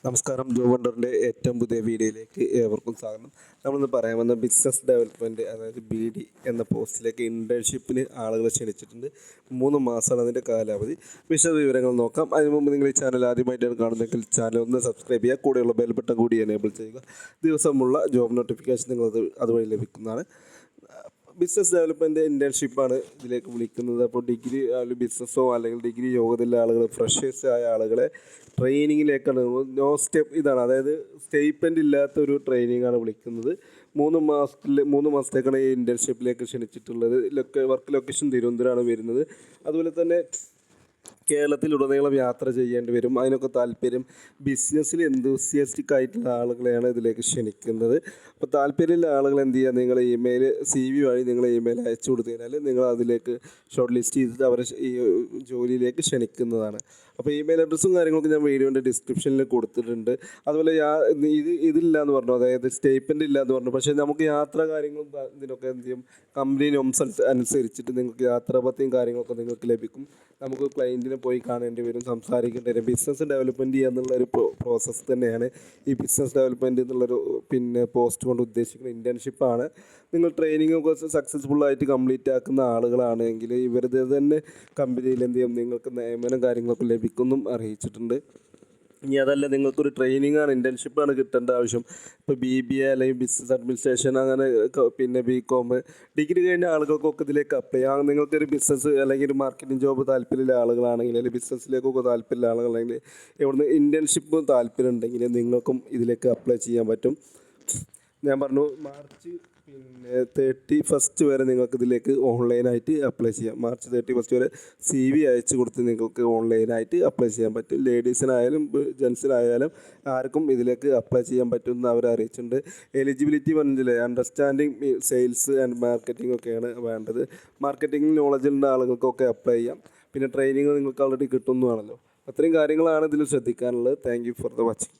നമസ്കാരം. ജോ വണ്ടറിൻ്റെ ഏറ്റവും പുതിയ വീഡിയോയിലേക്ക് ഏവർക്കും സ്വാഗതം. നമ്മളിന്ന് പറയാൻ വന്ന ബിസിനസ് ഡെവലപ്മെൻറ്റ്, അതായത് BD എന്ന പോസ്റ്റിലേക്ക് ഇൻറ്റേൺഷിപ്പിന് ആളുകളെ ക്ഷണിച്ചിട്ടുണ്ട്. 3 മാസമാണ് അതിൻ്റെ കാലാവധി. വിശദ വിവരങ്ങൾ നോക്കാം. അതിന് മുമ്പ് നിങ്ങൾ ഈ ചാനൽ ആദ്യമായിട്ടാണ് കാണുന്നതെങ്കിൽ ചാനൽ ഒന്ന് സബ്സ്ക്രൈബ് ചെയ്യുക, കൂടെയുള്ള ബെൽ ബട്ടൺ കൂടി എനേബിൾ ചെയ്യുക. ദിവസമുള്ള ജോബ് നോട്ടിഫിക്കേഷൻ നിങ്ങൾക്ക് അതുവഴി ലഭിക്കുന്നതാണ്. ബിസിനസ് ഡെവലപ്മെൻറ്റ് ഇൻറ്റേൺഷിപ്പാണ് ഇതിലേക്ക് വിളിക്കുന്നത്. അപ്പോൾ ഡിഗ്രി ബിസിനസ്സോ അല്ലെങ്കിൽ ഡിഗ്രി യോഗ്യതയുള്ള ആളുകൾ, ഫ്രഷേഴ്സ് ആയ ആളുകളെ ട്രെയിനിങ്ങിലേക്കാണ്. നോ സ്റ്റെപ്പ് ഇതാണ്, അതായത് സ്റ്റേറ്റ്മെൻ്റ് ഇല്ലാത്തൊരു ട്രെയിനിങ്ങാണ് വിളിക്കുന്നത്. 3 മാസത്തേക്കാണ് ഈ ഇൻറ്റേൺഷിപ്പിലേക്ക് ക്ഷണിച്ചിട്ടുള്ളത്. വർക്ക് ലൊക്കേഷൻ തിരുവനന്തപുരമാണ് വരുന്നത്. അതുപോലെ തന്നെ കേരളത്തിലുടനീളം യാത്ര ചെയ്യേണ്ടി വരും. അതിനൊക്കെ താല്പര്യം ബിസിനസ്സിൽ എന്തൂസിയാസ്റ്റിക് ആയിട്ടുള്ള ആളുകളെയാണ് ഇതിലേക്ക് ക്ഷണിക്കുന്നത്. അപ്പോൾ താല്പര്യമുള്ള ആളുകൾ എന്ത് ചെയ്യുക, നിങ്ങൾ ഇമെയിൽ CV വഴി നിങ്ങൾ ഇമെയിൽ അയച്ചു കൊടുത്തു കഴിഞ്ഞാൽ നിങ്ങൾ അതിലേക്ക് ഷോർട്ട് ലിസ്റ്റ് ചെയ്തിട്ട് അവരെ ഈ ജോലിയിലേക്ക് ക്ഷണിക്കുന്നതാണ്. അപ്പോൾ ഇമെയിൽ അഡ്രസ്സും കാര്യങ്ങളൊക്കെ ഞാൻ വീഡിയോൻ്റെ ഡിസ്ക്രിപ്ഷനിൽ കൊടുത്തിട്ടുണ്ട്. അതുപോലെ ഇതില്ല എന്ന് പറഞ്ഞു, അതായത് സ്റ്റേറ്റ്മെൻ്റ് ഇല്ല എന്ന് പറഞ്ഞു. പക്ഷേ നമുക്ക് യാത്രാ കാര്യങ്ങളും ഇതിനൊക്കെ എന്ത് ചെയ്യും, കമ്പനി നോംസ് അനുസരിച്ചിട്ട് നിങ്ങൾക്ക് യാത്രാപത്തിയും കാര്യങ്ങളൊക്കെ നിങ്ങൾക്ക് ലഭിക്കും. നമുക്ക് ക്ലയൻറ്റിനെ പോയി കാണേണ്ടി വരും, സംസാരിക്കേണ്ടി വരും. ബിസിനസ് ഡെവലപ്മെൻറ്റ് ചെയ്യുക എന്നുള്ളൊരു പ്രോസസ്സ് തന്നെയാണ് ഈ ബിസിനസ് ഡെവലപ്മെൻറ്റ് എന്നുള്ളൊരു പോസ്റ്റ് കൊണ്ട് ഉദ്ദേശിക്കുന്ന ഇൻറ്റേൺഷിപ്പാണ്. നിങ്ങൾ ട്രെയിനിങ് ഒക്കെ സക്സസ്ഫുള്ളായിട്ട് കംപ്ലീറ്റ് ആക്കുന്ന ആളുകളാണെങ്കിൽ ഇവരുടെ തന്നെ കമ്പനിയിൽ എന്ത് ചെയ്യും, നിങ്ങൾക്ക് നിയമനം കാര്യങ്ങളൊക്കെ ലഭിക്കുമെന്നും അറിയിച്ചിട്ടുണ്ട്. ഇനി അതല്ല, നിങ്ങൾക്കൊരു ട്രെയിനിങ്ങാണ്, ഇൻറ്റേൺഷിപ്പാണ് കിട്ടേണ്ട ആവശ്യം. ഇപ്പോൾ BBA അല്ലെങ്കിൽ ബിസിനസ് അഡ്മിനിസ്ട്രേഷൻ, അങ്ങനെ പിന്നെ BCom ഡിഗ്രി കഴിഞ്ഞ ആളുകൾക്കൊക്കെ ഇതിലേക്ക് അപ്ലൈ ചെയ്യാം. നിങ്ങൾക്കൊരു ബിസിനസ് അല്ലെങ്കിൽ ഒരു മാർക്കറ്റിംഗ് ജോബ് താല്പര്യമുള്ള ആളുകളാണെങ്കിൽ, അല്ലെങ്കിൽ ബിസിനസ്സിലേക്കൊക്കെ താല്പര്യമുള്ള ആളുകളാണെങ്കിൽ, ഇവിടുന്ന് ഇൻറ്റേൺഷിപ്പ് താല്പര്യം ഉണ്ടെങ്കിൽ നിങ്ങൾക്കും ഇതിലേക്ക് അപ്ലൈ ചെയ്യാൻ പറ്റും. ഞാൻ പറഞ്ഞു, മാർച്ച് 31 വരെ നിങ്ങൾക്ക് ഇതിലേക്ക് ഓൺലൈനായിട്ട് അപ്ലൈ ചെയ്യാം. മാർച്ച് 31 വരെ CV അയച്ചു കൊടുത്ത് നിങ്ങൾക്ക് ഓൺലൈനായിട്ട് അപ്ലൈ ചെയ്യാൻ പറ്റും. ലേഡീസിനായാലും ജെൻസിനായാലും ആർക്കും ഇതിലേക്ക് അപ്ലൈ ചെയ്യാൻ പറ്റുമെന്ന് അവർ അറിയിച്ചിട്ടുണ്ട്. എലിജിബിലിറ്റി പറഞ്ഞില്ലേ, അണ്ടർസ്റ്റാൻഡിങ് സെയിൽസ് ആൻഡ് മാർക്കറ്റിംഗ് ഒക്കെയാണ് വേണ്ടത്. മാർക്കറ്റിംഗ് നോളജുള്ള ആളുകൾക്കൊക്കെ അപ്ലൈ ചെയ്യാം. പിന്നെ ട്രെയിനിങ് നിങ്ങൾക്ക് ഓൾറെഡി കിട്ടുന്നതാണല്ലോ. അത്രയും കാര്യങ്ങളാണ് ഇതിൽ ശ്രദ്ധിക്കാനുള്ളത്. Thank you for the watching.